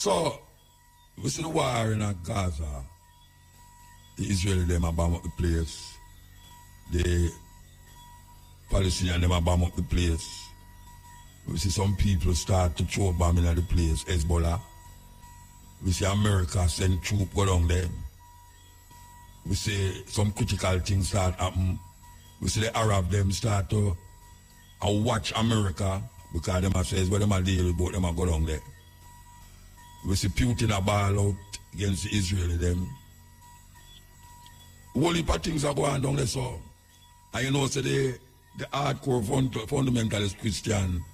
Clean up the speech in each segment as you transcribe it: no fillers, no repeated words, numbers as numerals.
So, we see the war in Gaza. The Israeli them a bomb up the place. The Palestinians them a bomb up the place. We see some people start to throw bombing at the place, Hezbollah. We see America send troops go down there. We see some critical things start happen. We see the Arab them start to watch America because them says where them are deal with both them a go down there. We see Putin a ball out against the Israeli them. Whole heap of things are going down there so. And you know, so the hardcore fundamentalist Christian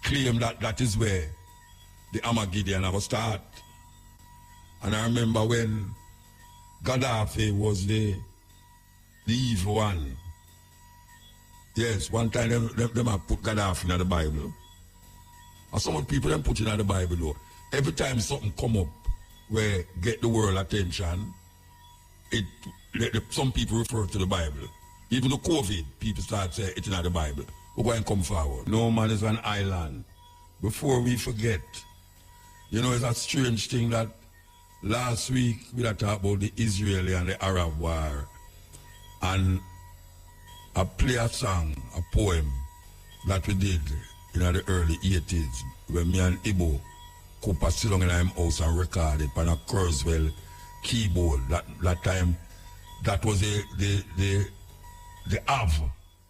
claim that that is where the Armageddon will start. And I remember when Gaddafi was the evil one. Yes, one time them have put Gaddafi in the Bible. And some people them put it in the Bible though. Every time something come up where get the world attention, some people refer to the Bible. Even the COVID, people start saying it's in the Bible. We're going to come forward. No man is an island. Before we forget, you know, it's a strange thing that last week we had talked about the Israeli and the Arab war. And I play a song, a poem that we did in the early 80s when me and Ibo Cooper sit down in our house and recorded on a Kurzweil keyboard. That time, that was the Av.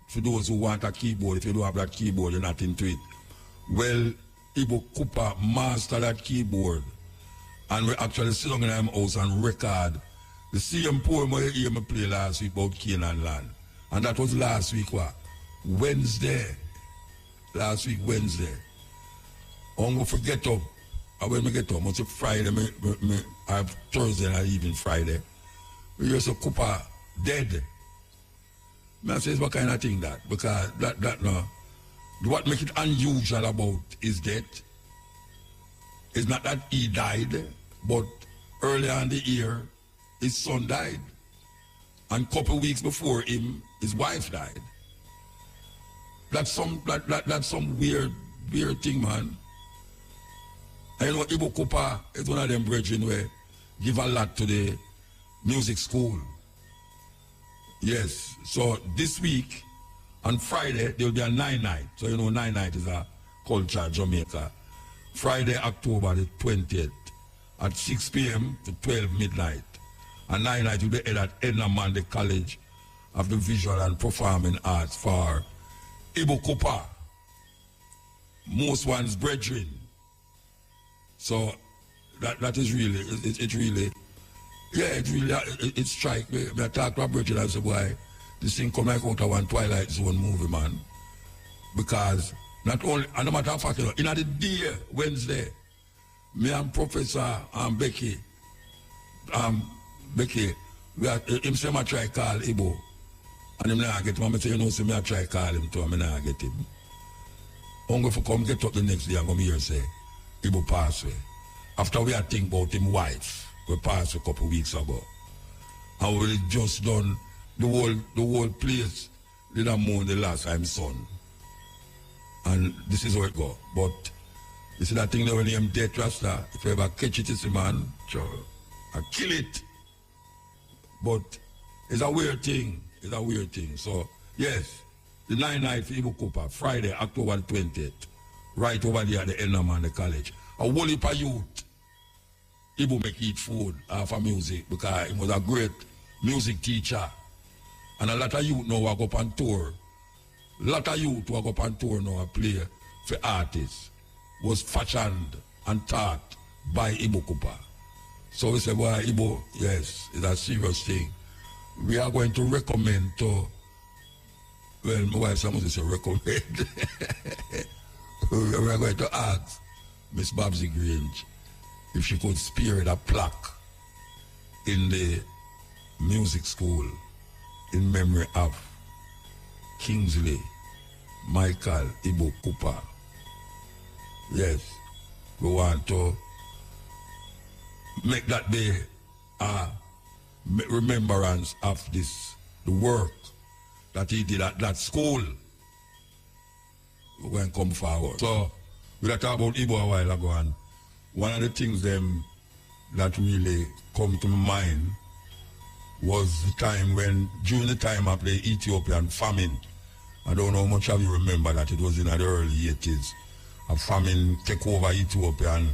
For those who want a keyboard, if you don't have that keyboard, you're not into it. Well, Ibo Cooper mastered that keyboard. And we actually sit down in our house and record the same poem I hear me play last week about Canaan land. And that was last week, what? Wednesday. Last week, Wednesday. I'm going to get up. And when I get up, it's Friday, I have Thursday and even Friday. We hear some Cooper dead. I say, what kind of thing that? Because that no. What makes it unusual about his death is not that he died, but earlier in the year, his son died. And a couple weeks before him, his wife died. That's some weird thing, man. And you know, Ibo Cooper is one of them brethren where give a lot to the music school. Yes, so this week, on Friday, there will be a 9-night. So you know 9-night is a culture Jamaica. Friday, October the 20th, at 6 p.m. to 12 midnight. And 9-night will be held at Edna Mande College of the Visual and Performing Arts for Ibo Cooper, most one's brethren. So that is really, it really, yeah, it strike me. I talk to a brethren and say, boy, this thing come like out of one Twilight Zone movie, man. Because not only, and no matter of fact, you know, in the day, Wednesday, me and Professor Becky, we are, him say I try call Ibo. And him not get him. I say, you know, say me I try call him too, I not get him. I'm going to come get up the next day and come here and say, Ibo pass away. After we had think about him wife, we passed a couple weeks ago. And we just done the whole place did a mourn the last time son. And this is how it go. But you see that thing there when him dead Rasta, if you ever catch it, it's a man, I kill it. But it's a weird thing. It's a weird thing. So yes, the 9-night for Ibo Cooper, Friday, October 20th. Right over there at the Enderman, the college. A whole heap of youth, Ibo make eat food for music because he was a great music teacher. And a lot of youth now walk up on tour. A lot of youth walk up on tour now and play for artists. Was fashioned and taught by Ibo Cooper. So we say, well, Ibo, yes, it's a serious thing. We are going to recommend to, well, my wife someone say recommend. We are going to ask Miss Babsy Grange if she could spare a plaque in the music school in memory of Kingsley Michael Ibo Cooper. Yes, we want to make that be a remembrance of the work that he did at that school. We're going to come forward. So, we talked about Ibo a while ago, and one of the things that really come to my mind was the time during the time of the Ethiopian famine. I don't know how much of you remember that it was in the early 80s. A famine take over Ethiopia, and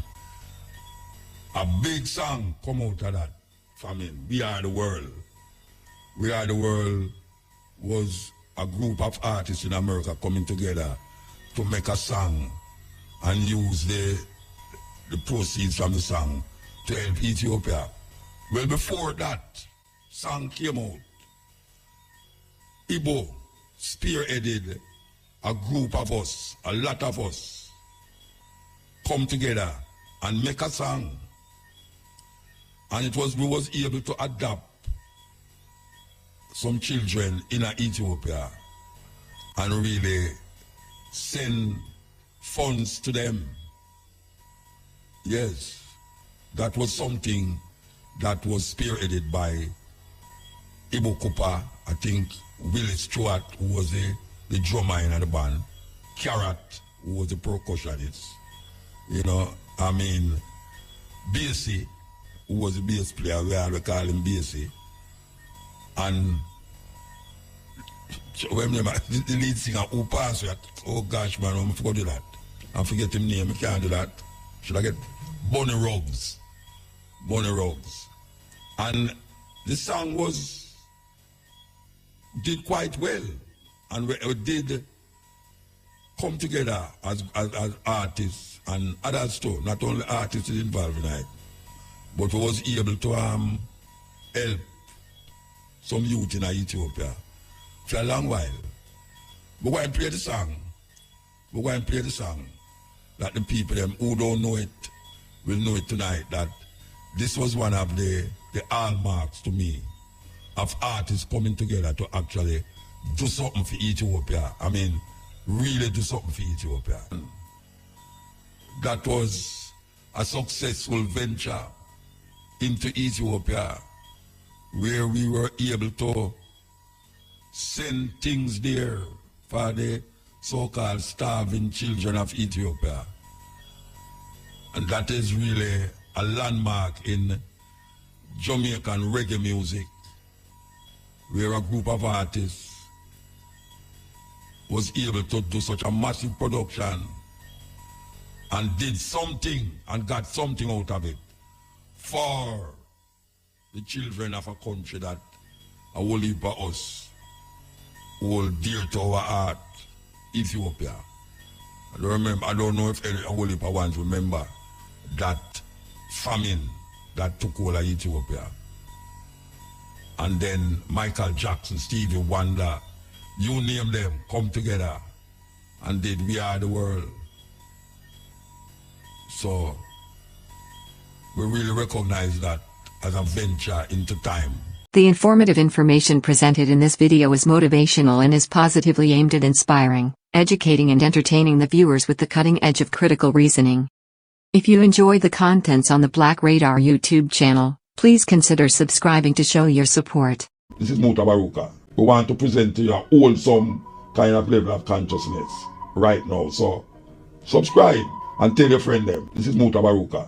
a big song come out of that famine. We Are the World. We Are the World was a group of artists in America coming together to make a song and use the proceeds from the song to help Ethiopia. Well, before that song came out, Igbo spearheaded a group of us, a lot of us, come together and make a song. And we was able to adopt some children in Ethiopia and really send funds to them. Yes, that was something that was spearheaded by Ibo Kupa, I think Willie Stewart, who was the drummer in the band, Carrot, who was the percussionist, Basie, who was the bass player, we call him Basie, and the lead singer who passed that, oh gosh man, I forgot that. I forget his name, I can't do that. Should I get Bonnie Ruggs? And the song did quite well, and we did come together as artists and others too, not only artists involved in it, but we was able to help some youth in Ethiopia for a long while. We're going to play the song. That the people who don't know it will know it tonight, that this was one of the hallmarks to me of artists coming together to actually do something for Ethiopia. I mean, really do something for Ethiopia. That was a successful venture into Ethiopia, where we were able to send things there for the so-called starving children of Ethiopia. And that is really a landmark in Jamaican reggae music, where a group of artists was able to do such a massive production and did something and got something out of it for the children of a country that a whole heap of us hold dear to our heart, Ethiopia. I don't know if a whole heap of ones remember that famine that took over Ethiopia. And then Michael Jackson, Stevie Wonder, you name them, come together and did We Are the World. So we really recognize that as a venture into time. The informative information presented in this video is motivational and is positively aimed at inspiring, educating and entertaining the viewers with the cutting edge of critical reasoning. If you enjoy the contents on the Black Radar YouTube channel, please consider subscribing to show your support. This is Mutabaruka. We want to present to you a wholesome kind of level of consciousness right now. So subscribe and tell your friend them. This is Mutabaruka.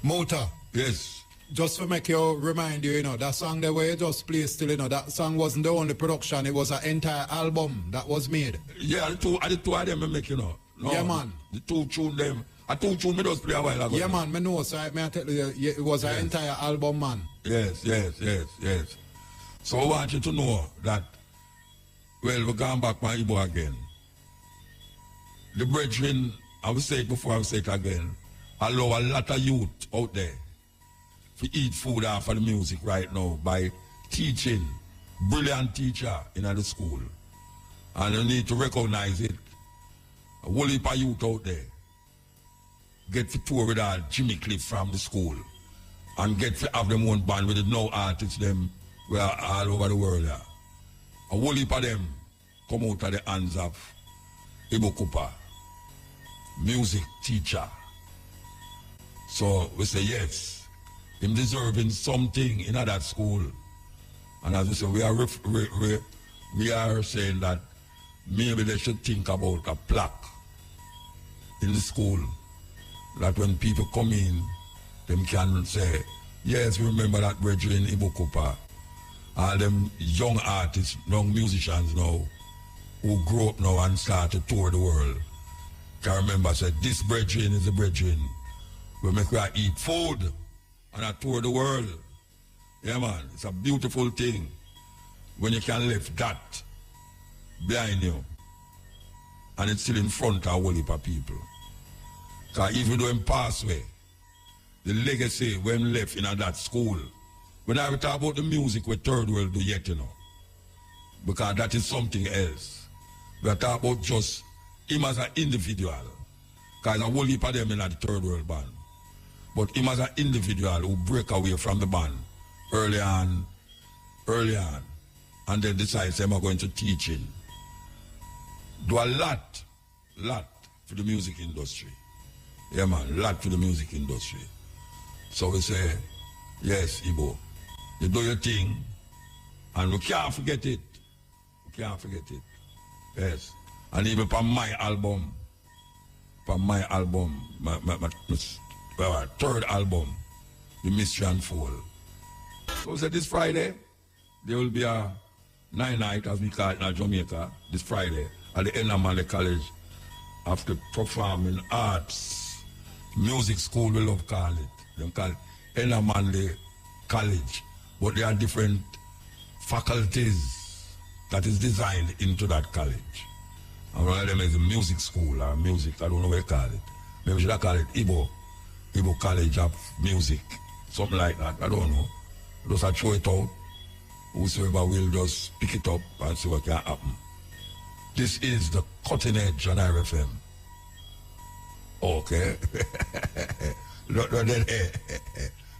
Muta. Yes. Just to make you remind you, that song that way you just play still, that song wasn't the only production, it was an entire album that was made. Yeah, the two of them I make, No, yeah, man. The two tune them. A two tune me just play a while ago. Yeah, man, I know, so I tell you, it was an entire album, man. Yes. So I want you to know that, well, we're going back my Igbo again. The brethren, I will say it before, I will say it again, allow a lot of youth out there to eat food after the music right now by teaching, brilliant teacher in the school. And you need to recognize it. A whole heap of youth out there get to tour with Jimmy Cliff from the school and get to have them own band with the no artists them we are all over the world. Yeah. A whole heap of them come out of the hands of Ibo Kupa, music teacher. So we say yes, him deserving something in that school. And as we say, we are saying that maybe they should think about a plaque in the school that when people come in, them can say, yes, remember that brethren Ibokupa. All them young artists, young musicians now, who grow up now and start to tour the world, can remember, say, this brethren is a brethren. We make we eat food and I tour the world. Yeah, man, it's a beautiful thing when you can leave that behind you and it's still in front of a whole heap of people. Because even though him pass away, the legacy when left in that school, when I talk about the music with third world do yet, you know, because that is something else. We are talking about just him as an individual, because a whole heap of them in the third world band. But him as an individual who break away from the band early on, and then decides them are going to teaching. Do a lot for the music industry. Yeah, man, lot for the music industry. So we say, yes, Igbo, you do your thing, and we can't forget it. We can't forget it. Yes. And even for my album, my third album, The Mystery Unfold. So we said this Friday, there will be a night, as we call it in Jamaica, this Friday, at the Enamale College, after performing arts, music school, we love call it. They call it Enamale College, but there are different faculties that is designed into that college. And one of them is a music school or music, I don't know what you call it. Maybe we should call it Igbo College of Music, something like that, I don't know. Just I throw it out, whosoever will just pick it up and see what can happen. This is the cutting edge on RFM. Okay.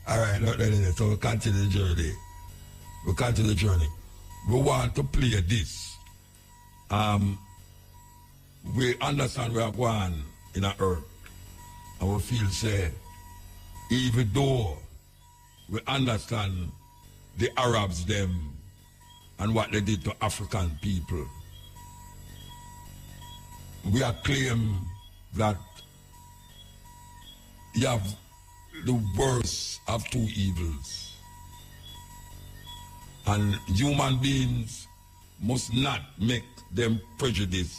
All right, so we continue the journey. We want to play this. We understand we are going in our earth. And we feel, say, even though we understand the Arabs, them, and what they did to African people, we are claim that you have the worst of two evils. And human beings must not make them prejudice,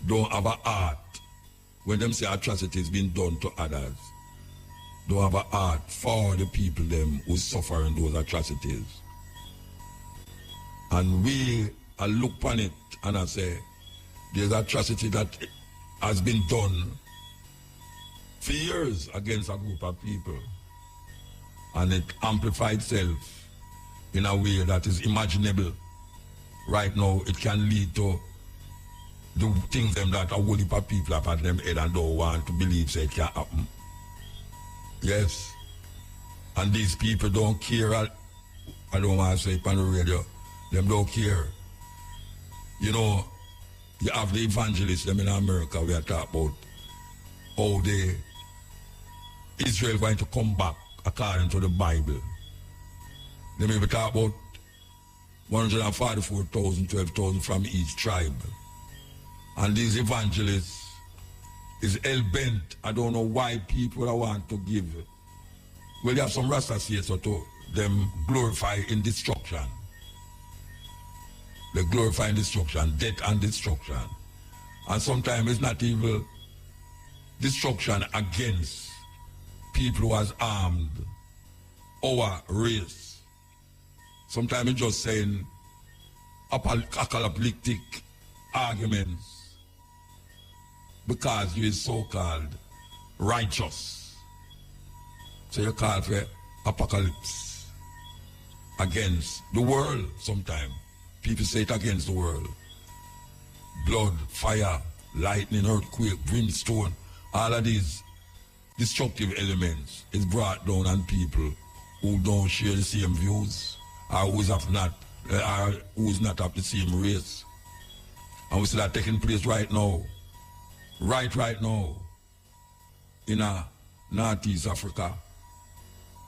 don't have a heart when them say atrocities being done to others. Don't have a heart for the people them who suffer in those atrocities. And we look upon it and I say, there's atrocity that has been done for years against a group of people. And it amplifies itself in a way that is imaginable. Right now, it can lead to the things them that a whole heap of people have had them head and don't want to believe say it can happen. Yes. And these people don't care. I don't want to say it on the radio. Them don't care. You know, you have the evangelists them in America we are talking about how Israel going to come back according to the Bible. They may be talking about 144,000, 12,000 from each tribe. And these evangelists is hell-bent. I don't know why people want to give. Well, you have some Rastas here so to them glorify in destruction. They glorify in destruction, death and destruction. And sometimes it's not even destruction against people who has armed our race. Sometimes it's just saying apocalyptic arguments because you is so-called righteous. So you call for apocalypse against the world sometimes. People say it against the world. Blood, fire, lightning, earthquake, brimstone, all of these destructive elements is brought down on people who don't share the same views or who is not of the same race. And we see that taking place right now. Right now. In Northeast Africa.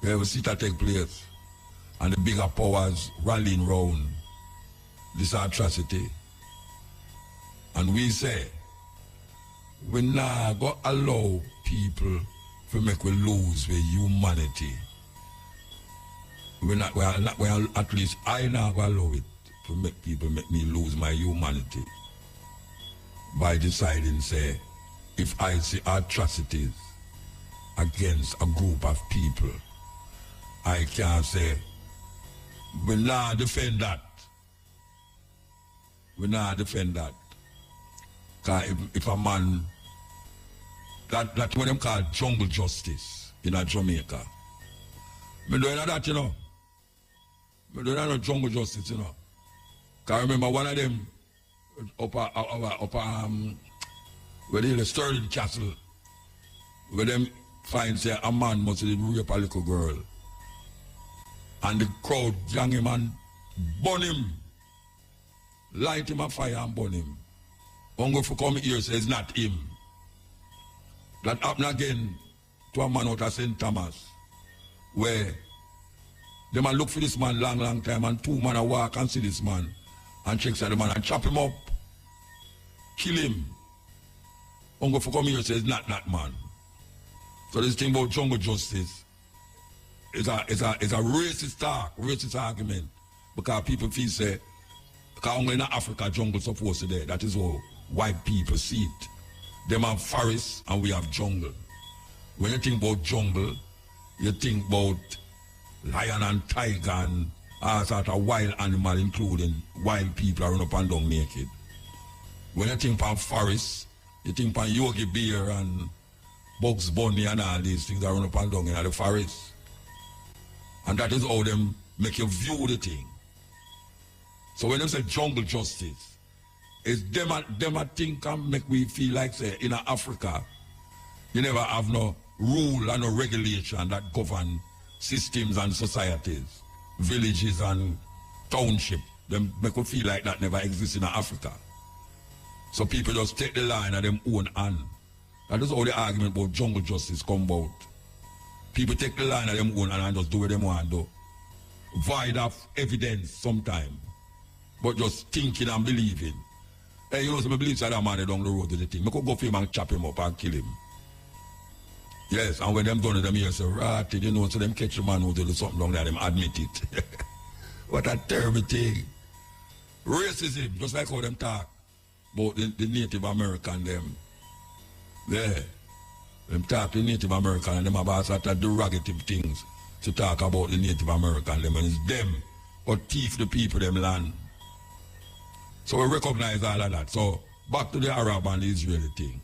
Where we see that take place. And the bigger powers rallying round this atrocity. And we say, we not go allow people to make we lose with humanity. At least I not allow it to make people make me lose my humanity by deciding, say, if I see atrocities against a group of people, I can't say, we not defend that. We not defend that. Because if a man, that what them call jungle justice in a Jamaica. Me doing that, you know. Me doing no jungle justice, you know. Because I remember one of them where they Stirling Castle, where them find say a man must rape a little girl. And the crowd gang him and burn him. Light him a fire and burn him. Ongo for come here says not him. That happened again to a man out of St. Thomas, where they man look for this man long time and two man a walk and see this man and check the man and chop him up, kill him. Ongo for come here says not that man. So this thing about jungle justice is a racist talk, racist argument, because people feel say because only in Africa jungle supposed to there. That is how white people see it. Them have forests and we have jungle. When you think about jungle, you think about lion and tiger and all sort of wild animal, including wild people run up and down naked. When you think about forests, you think about Yogi Bear and Bugs Bunny and all these things that run up and down in the forest. And that is how them make you view the thing. So when they say jungle justice, it's them a thing can make we feel like say in Africa, you never have no rule and no regulation that govern systems and societies, villages and township. Them make we feel like that never exists in Africa. So people just take the line of them own hand. That is how the argument about jungle justice come about. People take the line of them own hand and just do what they want to do. Void of evidence sometime, but just thinking and believing. Hey, you know, some believe that man down the road to the thing. I could go for him and chop him up and kill him. Yes, and when them done it, them here say, right, you know, so them catch the man who do something wrong there, them admit it. What a terrible thing. Racism, just like how them talk about the Native American, them. Yeah. Them talk to Native American and them about sort of derogative things to talk about the Native American, them, and it's them who thief the people, them land. So we recognize all of that. So back to the Arab and the Israeli thing.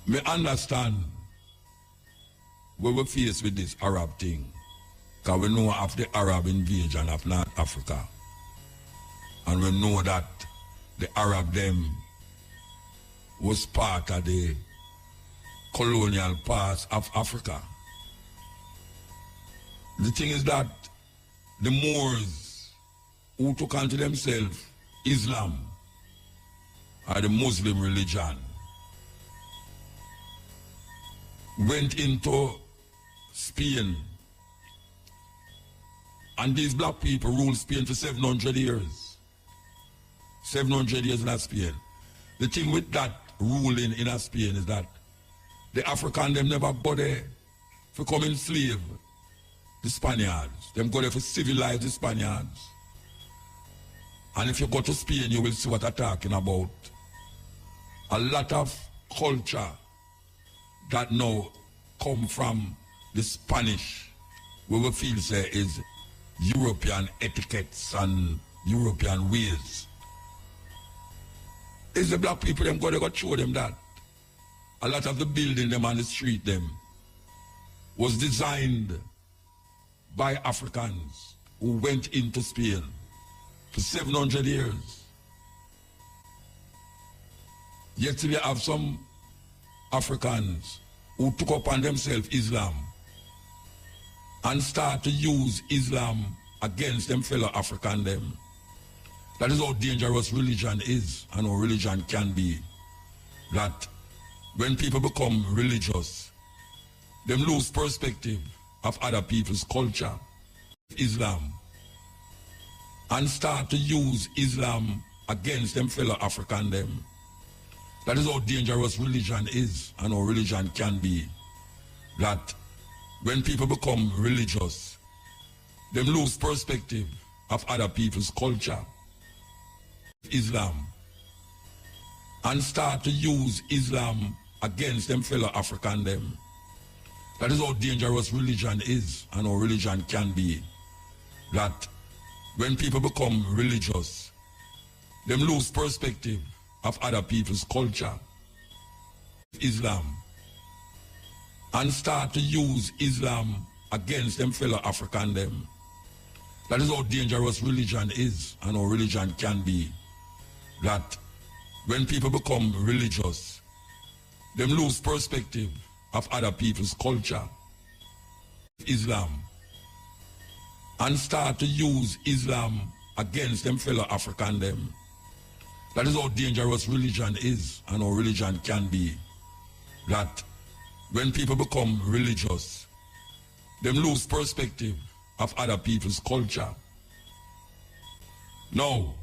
Me understand when we face with this Arab thing, because we know of the Arab invasion of North Africa. And we know that the Arab them was part of the colonial past of Africa. The thing is that the Moors who took unto themselves Islam or the Muslim religion went into Spain, and these black people ruled Spain for 700 years. 700 years in Spain. The thing with that ruling in Spain is that the African them never go there for come enslave the Spaniards. Them go there for civilize the Spaniards. And if you go to Spain, you will see what I'm talking about. A lot of culture that now come from the Spanish, we will feel say is European etiquettes and European ways. It's the black people them go show them that. A lot of the building them on the street them was designed by Africans who went into Spain for 700 years. Yet we have some Africans who took upon themselves Islam and start to use Islam against them fellow African them. That is how dangerous religion is and how religion can be. That when people become religious, they lose perspective of other people's culture, Islam, and start to use Islam against them fellow African them. That is how dangerous religion is and how religion can be. That when people become religious, they lose perspective of other people's culture, Islam, and start to use Islam against them fellow African them. That is how dangerous religion is and how religion can be. That when people become religious, they lose perspective of other people's culture, Islam, and start to use Islam against them fellow African them. That is how dangerous religion is and how religion can be. That when people become religious, they lose perspective of other people's culture, Islam, and start to use Islam against them fellow African them. That is how dangerous religion is and how religion can be. That when people become religious, they lose perspective of other people's culture. Now,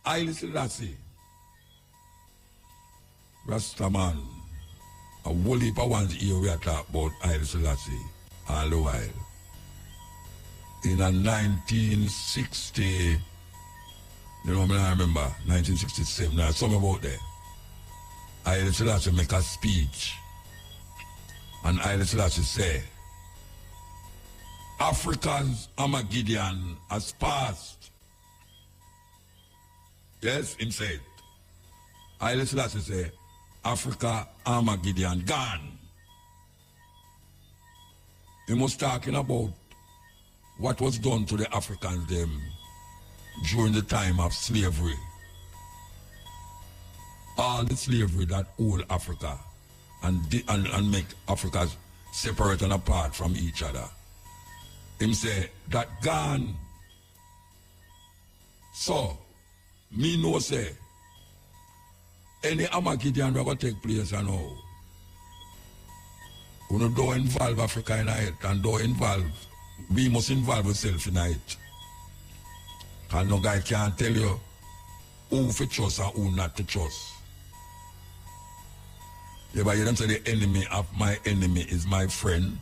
Haile Selassie, Rastaman, a whole heap of ones here we are talking about Haile Selassie all the while. In a 1960, you know, I remember 1967, there's something about that. Haile Selassie make a speech, and Haile Selassie say, Africa's Armageddon has passed. Yes, him said. Haile Selassie say, Africa Armageddon gone. He was talking about what was done to the Africans them during the time of slavery. All the slavery that hold Africa and make Africa separate and apart from each other. Him say, that gone. So, me know say, any Armageddon will take place and now. We don't involve Africa in it and don't involve, we must involve ourselves in it. Because no guy can't tell you who to trust and who not to trust. Yeah, but you don't say the enemy of my enemy is my friend.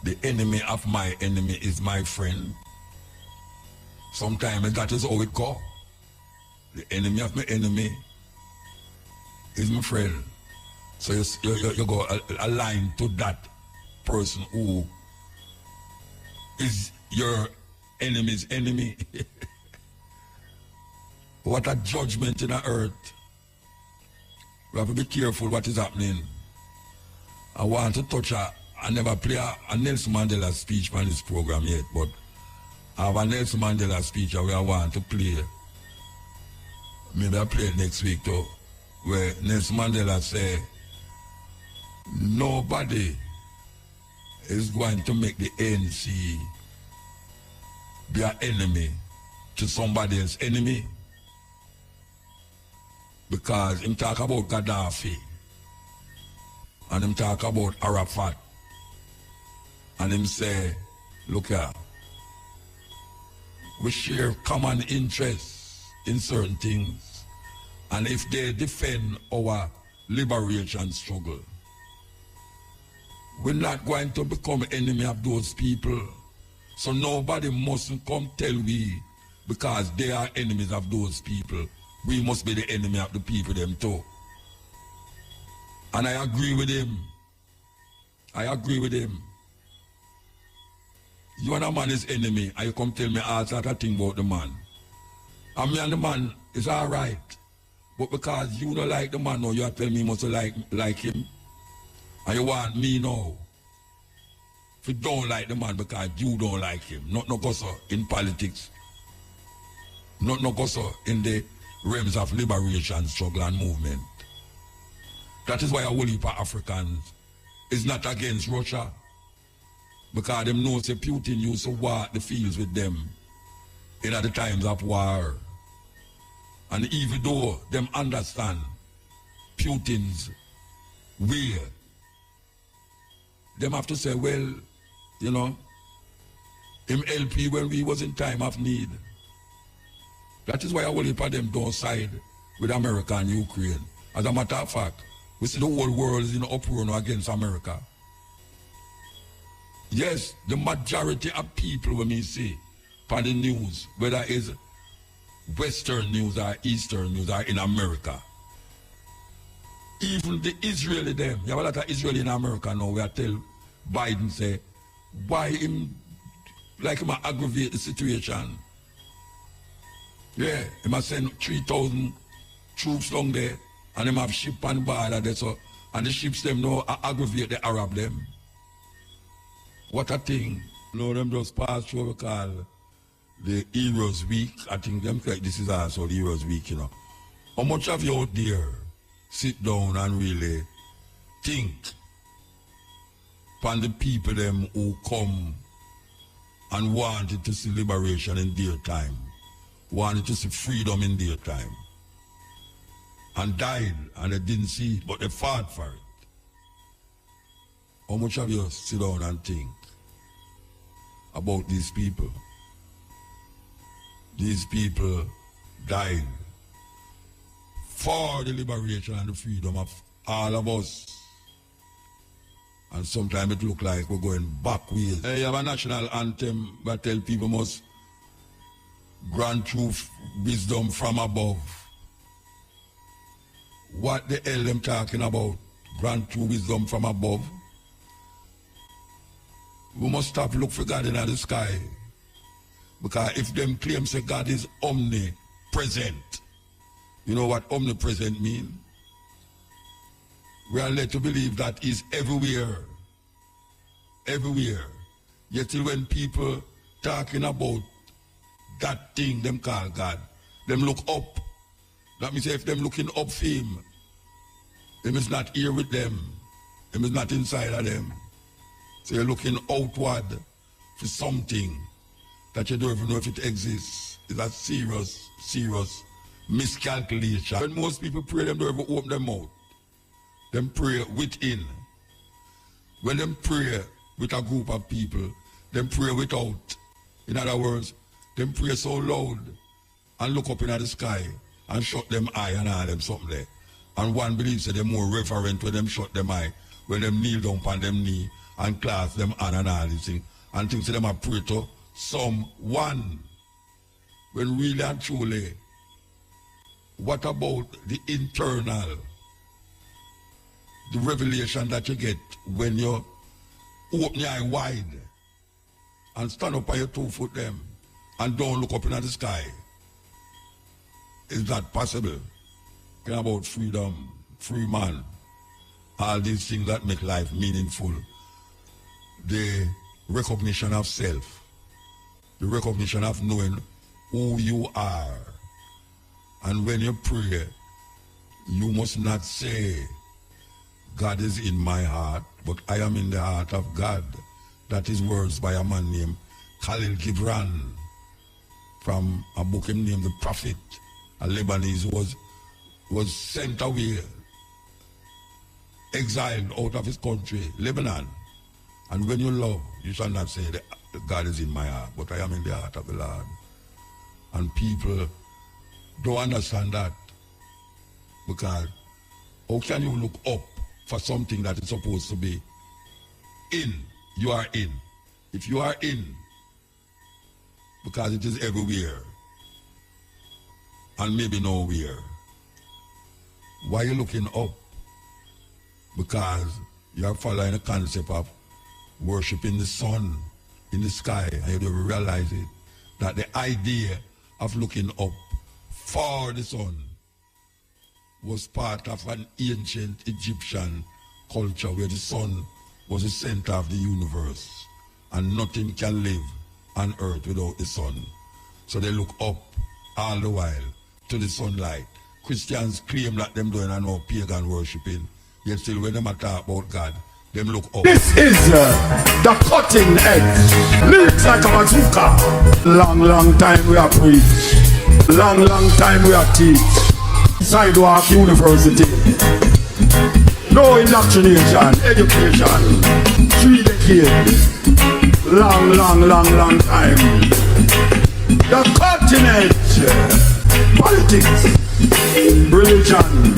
The enemy of my enemy is my friend. Sometimes that is how it goes. The enemy of my enemy is my friend. So you go align to that person who is your enemy's enemy. What a judgment in the earth. We have to be careful what is happening. I want to touch I never play a Nelson Mandela speech on this program yet, but I have a Nelson Mandela speech where I want to play. Maybe I play it next week too, where Nelson Mandela say, nobody is going to make the ANC be an enemy to somebody else's enemy. Because him talk about Gaddafi, and him talk about Arafat, and him say, look here, we share common interests in certain things, and if they defend our liberation struggle, we're not going to become enemy of those people. So nobody mustn't come tell we, because they are enemies of those people, we must be the enemy of the people them too. And I agree with him. I agree with him. You and a man is enemy, and you come tell me all sort of thing about the man. And me and the man is all right. But because you don't like the man now, you tell me you must like him. And you want me now. If you don't like the man because you don't like him. Not no gossip in politics. Not no gossip in the realms of liberation, struggle and movement. That is why a whole heap of Africans is not against Russia. Because them know say Putin used to walk the fields with them in the times of war. And even though them understand Putin's way, them have to say, well, you know, him LP when we was in time of need. That is why a whole heap of them don't side with America and Ukraine. As a matter of fact, we see the whole world is in uproar now against America. Yes, the majority of people when we see on the news, whether it's Western news or Eastern news or in America, even the Israeli them, you have a lot of Israeli in America now, we are tell Biden say, why him, like him aggravate the situation. Yeah, he must send 3,000 troops down there, and them have ship and border there, so, and the ships them now aggravate the Arab them. What a thing. No, them just pass through what we call the Heroes Week. I think them like this is also the Heroes Week, you know. How much of you out there sit down and really think upon the people them who come and wanted to see liberation in their time, wanted to see freedom in their time, and died and they didn't see it, but they fought for it. How much of you sit down and think about these people? These people died for the liberation and the freedom of all of us. And sometimes it look like we're going back ways. You have a national anthem that tell people must grant truth, wisdom from above. What the hell them talking about? Grant true wisdom from above? We must stop look for God in the sky. Because if them claim say God is omnipresent, you know what omnipresent mean? We are led to believe that He's everywhere. Everywhere. Yet till when people talking about that thing them call God, them look up. That means if them looking up for Him, Him is not here with them. Him is not inside of them. So you're looking outward for something that you don't even know if it exists. It's a serious, serious miscalculation. When most people pray, them don't even open their mouth. Them pray within. When them pray with a group of people, them pray without. In other words, them pray so loud and look up in the sky and shut them eye and all them something there. And one believes that they're more reverent when them shut them eye, when them kneel down on them knee and clasp them hand and all these things, and think that them are pray to someone. When really and truly, what about the internal, the revelation that you get when you open your eye wide and stand up on your 2 foot them and don't look up in the sky? Is that possible? Talking about freedom, free man, all these things that make life meaningful. The recognition of self, the recognition of knowing who you are. And when you pray, you must not say, God is in my heart, but I am in the heart of God. That is words by a man named Khalil Gibran, from a book him named The Prophet. A Lebanese was sent away, exiled out of his country, Lebanon. And when you love, you shall not say that God is in my heart, but I am in the heart of the Lord. And people don't understand that, because how can you look up for something that is supposed to be in? You are in. If you are in, because it is everywhere and maybe nowhere, why are you looking up? Because you are following the concept of worshiping the sun in the sky, and you don't realize it, that the idea of looking up for the sun was part of an ancient Egyptian culture where the sun was the center of the universe and nothing can live on earth without the sun. So they look up all the while to the sunlight. Christians claim that them doing a no pagan worshiping, yet still when them talk about God, them look up. This is the cutting edge. Lyrics like a bazooka. Long time we are preach. Long time we are teach. Sidewalk University. No indoctrination, education. 3 decades. Long time. The cutting edge. Politics. religion,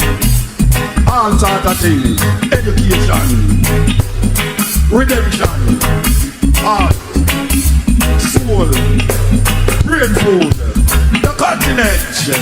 all sort of things, education, redemption, art, soul, brain food, the continent.